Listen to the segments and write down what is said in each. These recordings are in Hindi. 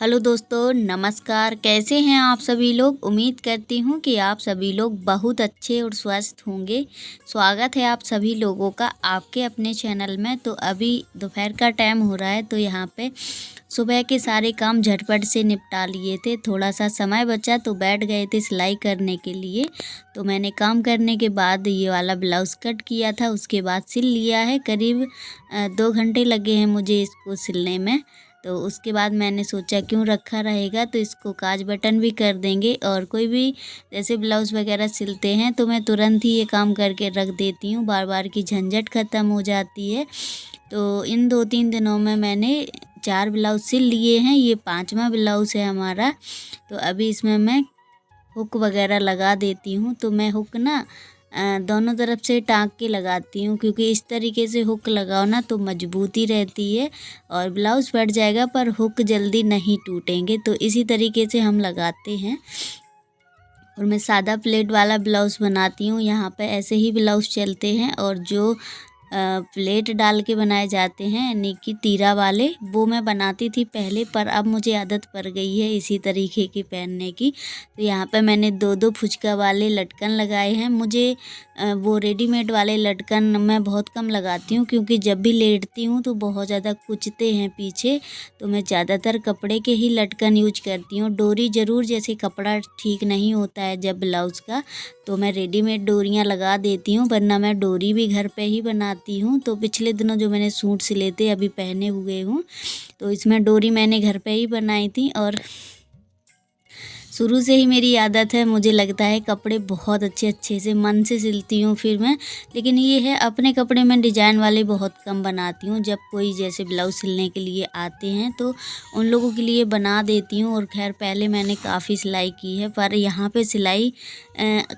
हेलो दोस्तों, नमस्कार। कैसे हैं आप सभी लोग। उम्मीद करती हूँ कि आप सभी लोग बहुत अच्छे और स्वस्थ होंगे। स्वागत है आप सभी लोगों का आपके अपने चैनल में। तो अभी दोपहर का टाइम हो रहा है, तो यहाँ पे सुबह के सारे काम झटपट से निपटा लिए थे। थोड़ा सा समय बचा तो बैठ गए थे सिलाई करने के लिए। तो मैंने काम करने के बाद ये वाला ब्लाउज़ कट किया था, उसके बाद सिल लिया है। करीब 2 घंटे लगे हैं मुझे इसको सिलने में। तो उसके बाद मैंने सोचा क्यों रखा रहेगा, तो इसको काज बटन भी कर देंगे। और कोई भी जैसे ब्लाउज़ वगैरह सिलते हैं तो मैं तुरंत ही ये काम करके रख देती हूँ, बार बार की झंझट ख़त्म हो जाती है। तो इन 2-3 दिनों में मैंने 4 ब्लाउज़ सिल लिए हैं, ये 5वां ब्लाउज़ है हमारा। तो अभी इसमें मैं हुक वगैरह लगा देती हूँ। तो मैं हुक ना दोनों तरफ से टाँक के लगाती हूँ, क्योंकि इस तरीके से हुक लगाओ ना तो मजबूती रहती है और ब्लाउज़ फट जाएगा पर हुक जल्दी नहीं टूटेंगे। तो इसी तरीके से हम लगाते हैं। और मैं सादा प्लेट वाला ब्लाउज़ बनाती हूँ। यहाँ पे ऐसे ही ब्लाउज़ चलते हैं, और जो प्लेट डाल के बनाए जाते हैं यानी कि तीरा वाले, वो मैं बनाती थी पहले, पर अब मुझे आदत पड़ गई है इसी तरीके की पहनने की। तो यहाँ पे मैंने 2-2 फुचका वाले लटकन लगाए हैं। मुझे वो रेडीमेड वाले लटकन मैं बहुत कम लगाती हूँ, क्योंकि जब भी लेटती हूँ तो बहुत ज़्यादा कुचते हैं पीछे। तो मैं ज़्यादातर कपड़े के ही लटकन यूज करती हूँ। डोरी ज़रूर, जैसे कपड़ा ठीक नहीं होता है जब ब्लाउज़ का, तो मैं रेडीमेड डोरियाँ लगा देती हूँ, वरना मैं डोरी भी घर पे ही बनाती हूँ। तो पिछले दिनों जो मैंने सूट सिले थे अभी पहने हुए हूँ, तो इसमें डोरी मैंने घर पे ही बनाई थी। और शुरू से ही मेरी आदत है, मुझे लगता है कपड़े बहुत अच्छे से मन से सिलती हूँ फिर मैं। लेकिन ये है, अपने कपड़े में डिजाइन वाले बहुत कम बनाती हूँ। जब कोई जैसे ब्लाउज़ सिलने के लिए आते हैं तो उन लोगों के लिए बना देती हूँ। और खैर पहले मैंने काफ़ी सिलाई की है, पर यहाँ पे सिलाई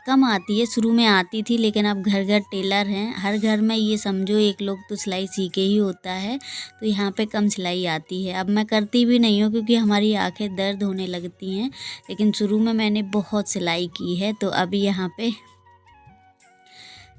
कम आती है। शुरू में आती थी, लेकिन अब घर घर टेलर हैं, हर घर में ये समझो एक लोग तो सिलाई सीखे ही होता है। तो यहाँ पे कम सिलाई आती है। अब मैं करती भी नहीं हूँ, क्योंकि हमारी आँखें दर्द होने लगती हैं। लेकिन शुरू में मैंने बहुत सिलाई की है। तो अभी यहाँ पे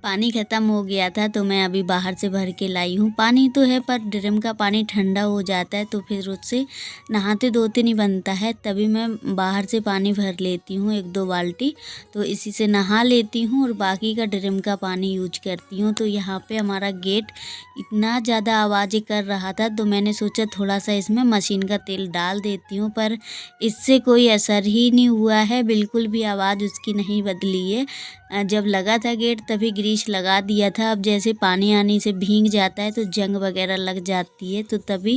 पानी ख़त्म हो गया था, तो मैं अभी बाहर से भर के लाई हूँ। पानी तो है, पर ड्रम का पानी ठंडा हो जाता है, तो फिर उससे नहाते धोते नहीं बनता है। तभी मैं बाहर से पानी भर लेती हूँ 1-2 बाल्टी, तो इसी से नहा लेती हूँ और बाकी का ड्रम का पानी यूज करती हूँ। तो यहाँ पे हमारा गेट इतना ज़्यादा आवाज़ें कर रहा था, तो मैंने सोचा थोड़ा सा इसमें मशीन का तेल डाल देती हूँ, पर इससे कोई असर ही नहीं हुआ है, बिल्कुल भी आवाज़ उसकी नहीं बदली है। जब लगा था गेट तभी ग्रीस लगा दिया था। अब जैसे पानी आने से भीग जाता है तो जंग वगैरह लग जाती है, तो तभी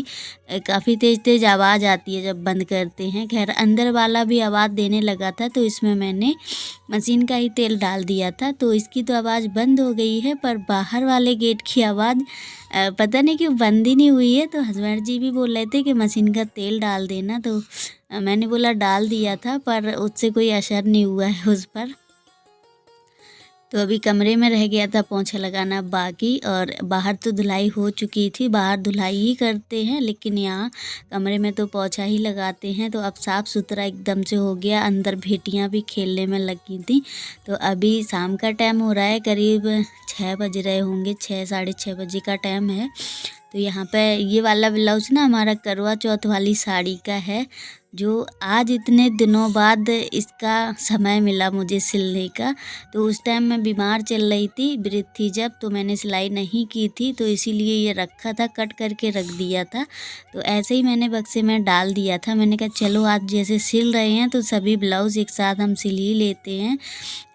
काफ़ी तेज़ आवाज़ आती है जब बंद करते हैं। खैर अंदर वाला भी आवाज़ देने लगा था, तो इसमें मैंने मशीन का ही तेल डाल दिया था, तो इसकी तो आवाज़ बंद हो गई है। पर बाहर वाले गेट की आवाज़ पता नहीं क्यों बंद ही नहीं हुई है। तो हस्बैंड जी भी बोल रहे थे कि मशीन का तेल डाल देना, तो मैंने बोला डाल दिया था, पर उससे कोई असर नहीं हुआ है उस पर। तो अभी कमरे में रह गया था पोंछा लगाना बाकी, और बाहर तो धुलाई हो चुकी थी। बाहर धुलाई ही करते हैं, लेकिन यहाँ कमरे में तो पोंछा ही लगाते हैं। तो अब साफ़ सुथरा एकदम से हो गया। अंदर भेटियाँ भी खेलने में लगी थी। तो अभी शाम का टाइम हो रहा है, करीब 6 बज रहे होंगे, 6 साढ़े 6 बजे का टाइम है। तो यहाँ पे ये वाला ब्लाउज़ ना हमारा करवा चौथ वाली साड़ी का है, जो आज इतने दिनों बाद इसका समय मिला मुझे सिलने का। तो उस टाइम मैं बीमार चल रही थी, व्रत थी जब, तो मैंने सिलाई नहीं की थी, तो इसीलिए ये रखा था, कट करके रख दिया था। तो ऐसे ही मैंने बक्से में डाल दिया था। मैंने कहा चलो आज जैसे सिल रहे हैं तो सभी ब्लाउज़ एक साथ हम सिल ही लेते हैं।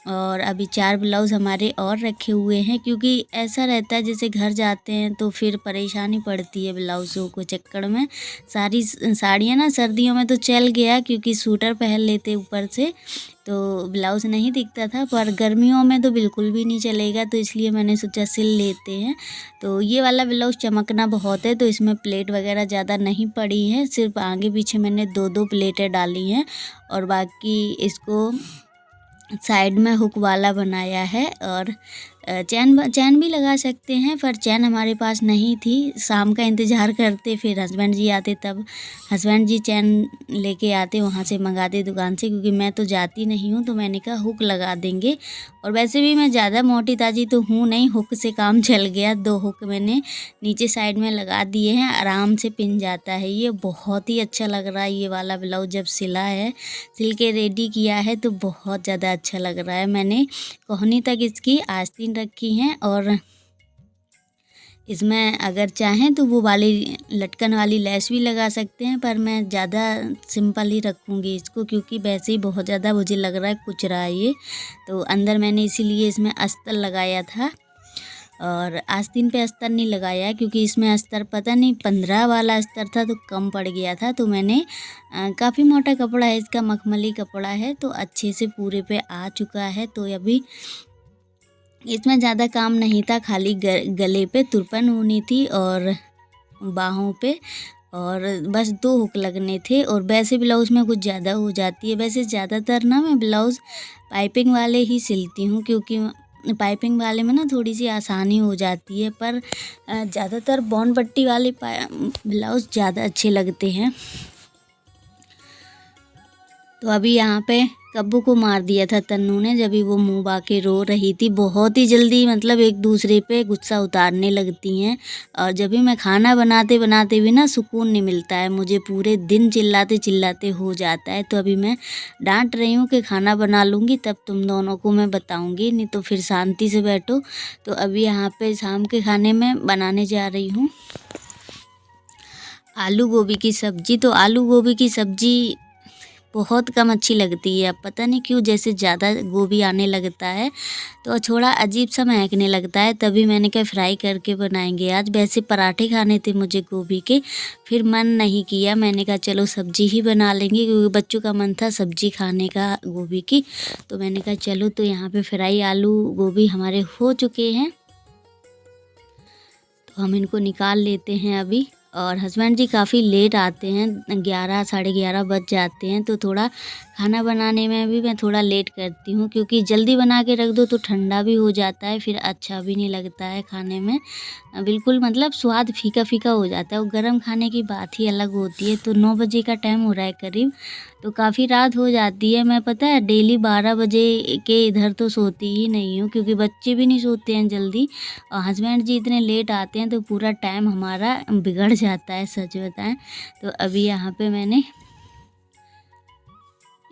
और अभी 4 ब्लाउज़ हमारे और रखे हुए हैं, क्योंकि ऐसा रहता है जैसे घर जाते हैं तो फिर परेशानी पड़ती है ब्लाउज़ों को चक्कर में। सारी साड़ियाँ ना सर्दियों में तो चल गया, क्योंकि सूटर पहन लेते ऊपर से, तो ब्लाउज़ नहीं दिखता था, पर गर्मियों में तो बिल्कुल भी नहीं चलेगा। तो इसलिए मैंने सोचा सिल लेते हैं। तो ये वाला ब्लाउज़ चमकना बहुत है, तो इसमें प्लेट वगैरह ज़्यादा नहीं पड़ी हैं, सिर्फ आगे पीछे मैंने 2-2 प्लेटें डाली हैं, और बाकी इसको साइड में हुक वाला बनाया है। और चैन भी लगा सकते हैं, पर चैन हमारे पास नहीं थी। शाम का इंतज़ार करते, फिर हस्बैंड जी आते, तब हस्बैंड जी चैन लेके आते, वहाँ से मंगाते दुकान से, क्योंकि मैं तो जाती नहीं हूँ। तो मैंने कहा हुक लगा देंगे, और वैसे भी मैं ज़्यादा मोटी ताजी तो हूँ नहीं, हुक से काम चल गया। 2 हुक मैंने नीचे साइड में लगा दिए हैं, आराम से पिन जाता है। ये बहुत ही अच्छा लग रहा है, ये वाला ब्लाउज जब सिला है, सिल के रेडी किया है तो बहुत ज़्यादा अच्छा लग रहा है। मैंने कोहनी तक इसकी आस्तीन रखी हैं, और इसमें अगर चाहें तो वो वाली लटकन वाली लेस भी लगा सकते हैं, पर मैं ज़्यादा सिंपल ही रखूँगी इसको, क्योंकि वैसे ही बहुत ज़्यादा मुझे लग रहा है कुच रहा है ये। तो अंदर मैंने इसीलिए इसमें अस्तर लगाया था, और आस्तीन पे अस्तर नहीं लगाया, क्योंकि इसमें अस्तर पता नहीं 15 वाला अस्तर था तो कम पड़ गया था। तो मैंने काफ़ी मोटा कपड़ा है इसका, मखमली कपड़ा है, तो अच्छे से पूरे पे आ चुका है। तो अभी इसमें ज़्यादा काम नहीं था, खाली गले पे तुरपन होनी थी और बाहों पे, और बस 2 हुक लगने थे। और वैसे ब्लाउज़ में कुछ ज़्यादा हो जाती है। वैसे ज़्यादातर ना मैं ब्लाउज़ पाइपिंग वाले ही सिलती हूँ, क्योंकि पाइपिंग वाले में ना थोड़ी सी आसानी हो जाती है, पर ज़्यादातर बॉन पट्टी वाले ब्लाउज़ ज़्यादा अच्छे लगते हैं। तो अभी यहाँ पे कब्बू को मार दिया था तन्नू ने, जब भी वो मुँह बाके रो रही थी। बहुत ही जल्दी मतलब एक दूसरे पे गुस्सा उतारने लगती हैं, और जब भी मैं खाना बनाते बनाते भी ना सुकून नहीं मिलता है मुझे, पूरे दिन चिल्लाते चिल्लाते हो जाता है। तो अभी मैं डांट रही हूँ कि खाना बना लूँगी तब तुम दोनों को मैं बताऊँगी, नहीं तो फिर शांति से बैठो। तो अभी यहाँ पे शाम के खाने में बनाने जा रही हूँ आलू गोभी की सब्ज़ी। तो आलू गोभी की सब्ज़ी बहुत कम अच्छी लगती है, अब पता नहीं क्यों, जैसे ज़्यादा गोभी आने लगता है तो थोड़ा अजीब सा महकने लगता है। तभी मैंने कहा फ्राई करके बनाएंगे आज। वैसे पराठे खाने थे मुझे गोभी के, फिर मन नहीं किया, मैंने कहा चलो सब्जी ही बना लेंगे, क्योंकि बच्चों का मन था सब्जी खाने का गोभी की। तो मैंने कहा चलो, तो यहाँ पे फ्राई आलू गोभी हमारे हो चुके हैं, तो हम इनको निकाल लेते हैं अभी। और हस्बैंड जी काफ़ी लेट आते हैं, 11 साढ़े 11 बज जाते हैं। तो थोड़ा खाना बनाने में भी मैं थोड़ा लेट करती हूँ, क्योंकि जल्दी बना के रख दो तो ठंडा भी हो जाता है, फिर अच्छा भी नहीं लगता है खाने में, बिल्कुल मतलब स्वाद फीका फीका हो जाता है। और गर्म खाने की बात ही अलग होती है। तो 9 बजे का टाइम हो रहा है करीब, तो काफ़ी रात हो जाती है। मैं पता है डेली 12 बजे के इधर तो सोती ही नहीं हूँ, क्योंकि बच्चे भी नहीं सोते हैं जल्दी, और हस्बैंड जी इतने लेट आते हैं तो पूरा टाइम हमारा बिगड़ जाता है, सच बताएं। तो अभी यहाँ पे मैंने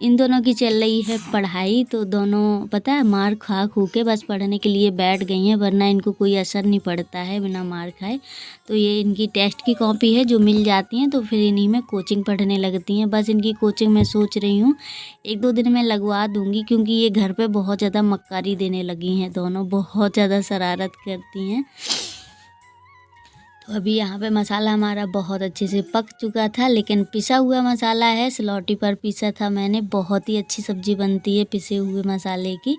इन दोनों की चल रही है पढ़ाई। तो दोनों पता है मार खा खू के बस पढ़ने के लिए बैठ गई हैं, वरना इनको कोई असर नहीं पड़ता है बिना मार खाए। तो ये इनकी टेस्ट की कॉपी है जो मिल जाती हैं, तो फिर इन्हीं में कोचिंग पढ़ने लगती हैं। बस इनकी कोचिंग मैं सोच रही हूँ 1-2 दिन में लगवा दूँगी, क्योंकि ये घर पे बहुत ज़्यादा मक्कारी देने लगी हैं दोनों, बहुत ज़्यादा शरारत करती हैं। तो अभी यहाँ पे मसाला हमारा बहुत अच्छे से पक चुका था, लेकिन पिसा हुआ मसाला है, सिलौटी पर पीसा था मैंने। बहुत ही अच्छी सब्ज़ी बनती है पिसे हुए मसाले की।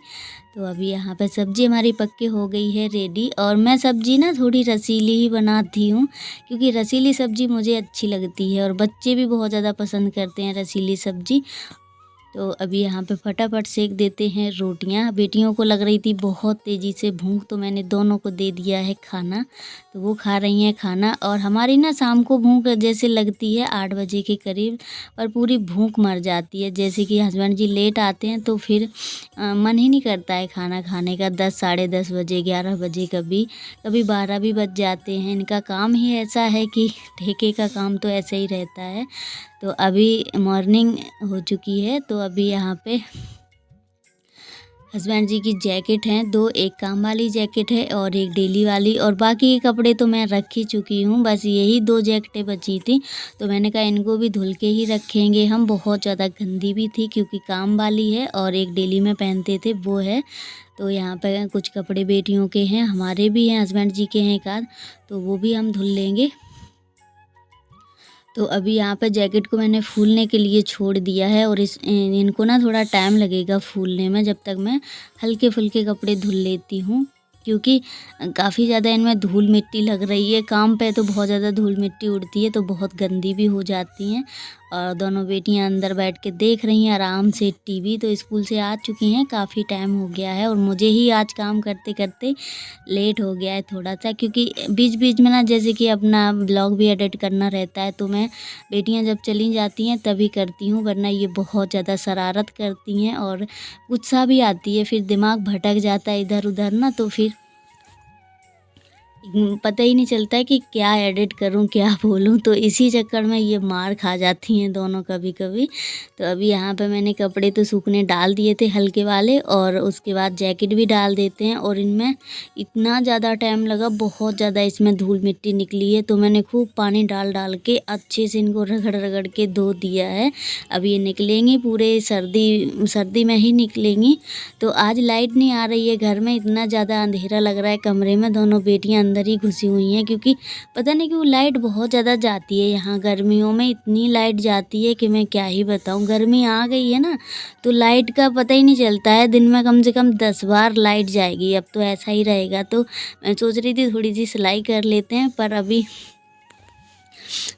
तो अभी यहाँ पे सब्ज़ी हमारी पक के हो गई है रेडी। और मैं सब्ज़ी ना थोड़ी रसीली ही बनाती हूँ, क्योंकि रसीली सब्ज़ी मुझे अच्छी लगती है, और बच्चे भी बहुत ज़्यादा पसंद करते हैं रसीली सब्ज़ी। तो अभी यहाँ पे फटाफट सेक देते हैं रोटियाँ। बेटियों को लग रही थी बहुत तेज़ी से भूख, तो मैंने दोनों को दे दिया है खाना, तो वो खा रही हैं खाना। और हमारी ना शाम को भूख जैसे लगती है 8 बजे के करीब, और पूरी भूख मर जाती है। जैसे कि हस्बैंड जी लेट आते हैं तो फिर मन ही नहीं करता है खाना खाने का। 10 साढ़े 10 बजे, 11 बजे, कभी कभी 12 भी बज जाते हैं। इनका काम ही ऐसा है कि ठेके का काम तो ऐसे ही रहता है। तो अभी मॉर्निंग हो चुकी है, तो अभी यहाँ पे हस्बैंड जी की जैकेट हैं 2, एक काम वाली जैकेट है और एक डेली वाली, और बाकी के कपड़े तो मैं रख ही चुकी हूँ। बस यही 2 जैकेटें बची थी, तो मैंने कहा इनको भी धुल के ही रखेंगे हम। बहुत ज़्यादा गंदी भी थी, क्योंकि काम वाली है और एक डेली में पहनते थे वो है। तो यहाँ पे कुछ कपड़े बेटियों के हैं, हमारे भी हैं, हस्बैंड जी के हैं एक आध, तो वो भी हम धुल लेंगे। तो अभी यहाँ पे जैकेट को मैंने फूलने के लिए छोड़ दिया है, और इनको ना थोड़ा टाइम लगेगा फूलने में, जब तक मैं हल्के फुल्के कपड़े धुल लेती हूँ, क्योंकि काफ़ी ज़्यादा इनमें धूल मिट्टी लग रही है। काम पे तो बहुत ज़्यादा धूल मिट्टी उड़ती है, तो बहुत गंदी भी हो जाती हैं। और दोनों बेटियां अंदर बैठ के देख रही हैं आराम से टीवी। तो स्कूल से आ चुकी हैं, काफ़ी टाइम हो गया है और मुझे ही आज काम करते करते लेट हो गया है थोड़ा सा, क्योंकि बीच बीच में ना जैसे कि अपना ब्लॉग भी एडिट करना रहता है, तो मैं बेटियां जब चली जाती हैं तभी करती हूँ, वरना ये बहुत ज़्यादा शरारत करती हैं और गुस्सा भी आती है, फिर दिमाग भटक जाता है इधर उधर ना, तो फिर पता ही नहीं चलता है कि क्या एडिट करूं क्या बोलूं, तो इसी चक्कर में ये मार खा जाती हैं दोनों कभी कभी। तो अभी यहाँ पे मैंने कपड़े तो सूखने डाल दिए थे हल्के वाले, और उसके बाद जैकेट भी डाल देते हैं। और इनमें इतना ज़्यादा टाइम लगा, बहुत ज़्यादा इसमें धूल मिट्टी निकली है, तो मैंने खूब पानी डाल डाल के अच्छे से इनको रगड़ रगड़ के धो दिया है। अब ये निकलेंगी पूरे सर्दी में ही निकलेंगी। तो आज लाइट नहीं आ रही है घर में, इतना ज़्यादा अंधेरा लग रहा है कमरे में, दोनों बेटियां अंदर ही घुसी हुई हैं, क्योंकि पता नहीं क्यों लाइट बहुत ज़्यादा जाती है यहाँ गर्मियों में, इतनी लाइट जाती है कि मैं क्या ही बताऊँ। गर्मी आ गई है ना, तो लाइट का पता ही नहीं चलता है, दिन में कम से कम 10 बार लाइट जाएगी। अब तो ऐसा ही रहेगा, तो मैं सोच रही थी थोड़ी सी सिलाई कर लेते हैं, पर अभी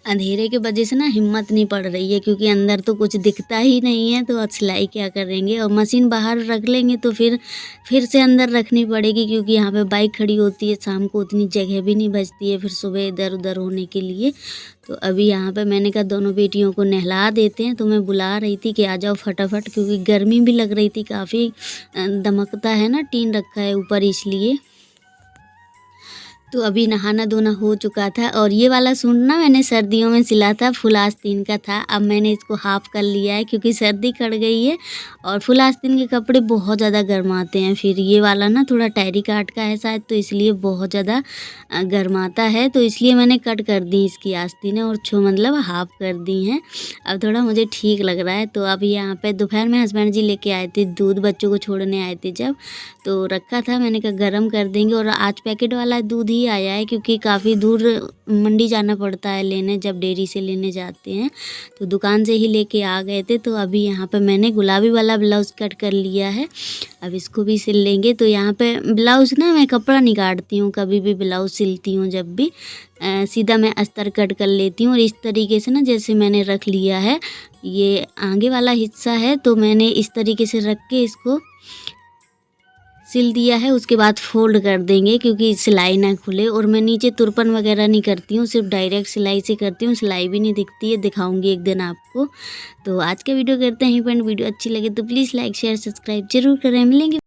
अंधेरे के वजह से ना हिम्मत नहीं पड़ रही है, क्योंकि अंदर तो कुछ दिखता ही नहीं है, तो अब सिलाई क्या करेंगे। और मशीन बाहर रख लेंगे तो फिर से अंदर रखनी पड़ेगी, क्योंकि यहाँ पे बाइक खड़ी होती है, शाम को उतनी जगह भी नहीं बचती है फिर सुबह इधर उधर होने के लिए। तो अभी यहाँ पे मैंने कहा दोनों बेटियों को नहला देते हैं, तो मैं बुला रही थी कि आ जाओ फटाफट, क्योंकि गर्मी भी लग रही थी काफ़ी, दमकता है ना, टीन रखा है ऊपर इसलिए। तो अभी नहाना धोना हो चुका था, और ये वाला सूट ना मैंने सर्दियों में सिला था, फुल आस्तीन का था। अब मैंने इसको हाफ कर लिया है, क्योंकि सर्दी कट गई है और फुल आस्तीन के कपड़े बहुत ज़्यादा गर्माते हैं। फिर ये वाला ना थोड़ा टैरी काट का है शायद, तो इसलिए बहुत ज़्यादा गर्माता है, तो इसलिए मैंने कट कर दी इसकी आस्तीनें और मतलब हाफ कर दी हैं। अब थोड़ा मुझे ठीक लग रहा है। तो अभी यहाँ पर दोपहर में हस्बैंड जी लेके आए थे दूध, बच्चों को छोड़ने आए थे जब, तो रखा था, मैंने कहा गर्म कर देंगे। और आज पैकेट वाला दूध ही आया है, क्योंकि काफ़ी दूर मंडी जाना पड़ता है लेने, जब डेयरी से लेने जाते हैं, तो दुकान से ही लेके आ गए थे। तो अभी यहाँ पे मैंने गुलाबी वाला ब्लाउज़ कट कर लिया है, अब इसको भी सिल लेंगे। तो यहाँ पे ब्लाउज़ ना मैं कपड़ा नहीं काटती हूँ, कभी भी ब्लाउज़ सिलती हूँ जब भी सीधा मैं अस्तर कट कर लेती हूँ। और इस तरीके से ना जैसे मैंने रख लिया है, ये आगे वाला हिस्सा है, तो मैंने इस तरीके से रख के इसको सिल दिया है। उसके बाद फोल्ड कर देंगे, क्योंकि सिलाई ना खुले। और मैं नीचे तुरपन वगैरह नहीं करती हूँ, सिर्फ डायरेक्ट सिलाई से करती हूँ, सिलाई भी नहीं दिखती है, दिखाऊंगी एक दिन आपको। तो आज का वीडियो करते हैं फ्रेंड, वीडियो अच्छी लगे तो प्लीज़ लाइक शेयर सब्सक्राइब जरूर करें। मिलेंगे।